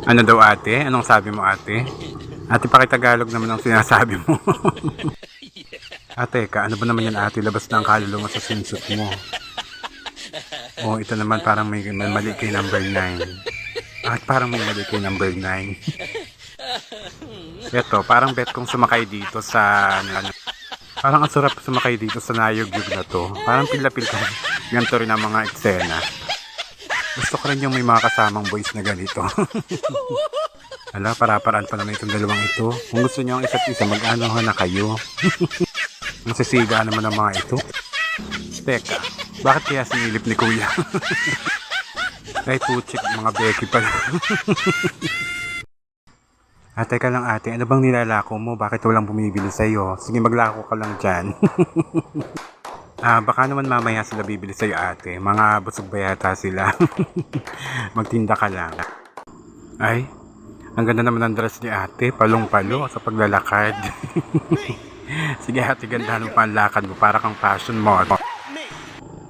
Ano daw ate? Anong sabi mo ate? Ate, pakitagalog naman ang sinasabi mo. Ate, ano ba naman yan ate? Labas na ang kaluluwa sa sinsot mo. Oh, ito naman parang may mali kay number 9. At parang may mali kay number 9. Ito, parang bet kong sumakay dito sa... Parang ang sarap sumakay dito sa nayog-yug na to. Parang pila-pil ka. Ganito rin ang mga eksena. Gusto ko rin yung may mga kasamang boys na ganito. Ala, para-paraan pa naman itong dalawang ito. Kung gusto niyo ang isa't isa, mag-ano na kayo. Masisiga naman ang mga ito. Teka, bakit kaya sinilip ni Kuya? Ay, puchik, mga Becky pala. Teka lang ate, ano bang nilalako mo? Bakit walang bumibili sa'yo? Sige, maglako ka lang dyan. Baka naman mamaya sila bibili sa'yo ate. Mga busog ba yata sila? Magtinda ka lang. Ay, ang ganda naman ng dress ni ate. Palong-palo sa paglalakad. Sige ate, ganda ng panlakad mo. Para kang fashion model.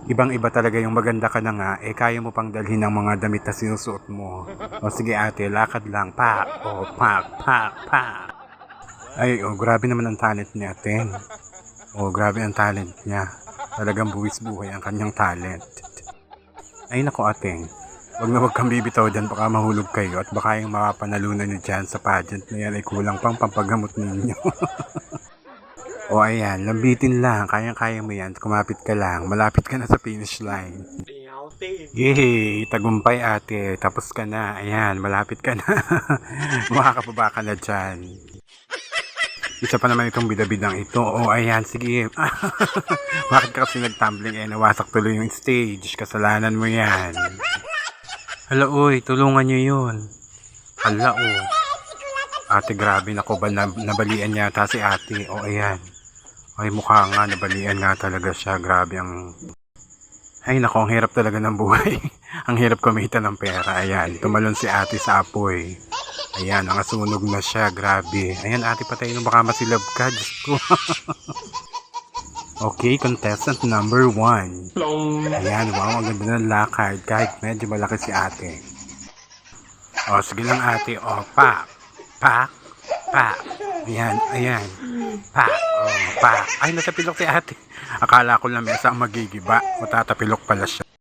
Ibang-iba talaga yung maganda ka na nga, kaya mo pang dalhin ng mga damit na sinusuot mo. O sige ate, lakad lang. Pak! O, pak, pak, pak! Ay, grabe naman ang talent ni ate. Grabe ang talent niya. Talagang buwis buhay ang kanyang talent. Ay nako ate, wag kang bibitaw dyan, baka mahulog kayo at baka yung mapapanalunan nyo dyan sa pageant na yan ay kulang pang pampagamot ninyo. O ayan, lambitin lang, kayang-kaya mo yan, kumapit ka lang, malapit ka na sa finish line. Yehey, tagumpay ate, tapos ka na, ayan, malapit ka na. Makakababa ka na dyan. Isa pa naman itong bidabidang ito. Ayan, sige. Bakit ka kasi nagtumbling nawasak tuloy yung stage. Kasalanan mo yan. Hala, uy, tulungan nyo yun. Hala, ate, grabe, nako ba, nabalian yata si ate. Ayan. Ay, mukha nga, nabalian nga talaga siya. Grabe ang... Ay, nako, ang hirap talaga ng buhay. Ang hirap kumita ng pera. Ayan, tumalon si ate sa apoy. Ayan, nakasunog na siya. Grabe. Ayan, ate, patayin mo, baka masilab ka. Diyos ko. Okay, contestant number 1. Ayan, wow, ang ganda ng lakad. Kahit medyo malaki si ate. Sige lang ate. Pak. Pak. Pak. Ayan. Pak. Pak. Ay, natapilok si ate. Akala ko lang mesa ang magigiba. Matatapilok pala siya.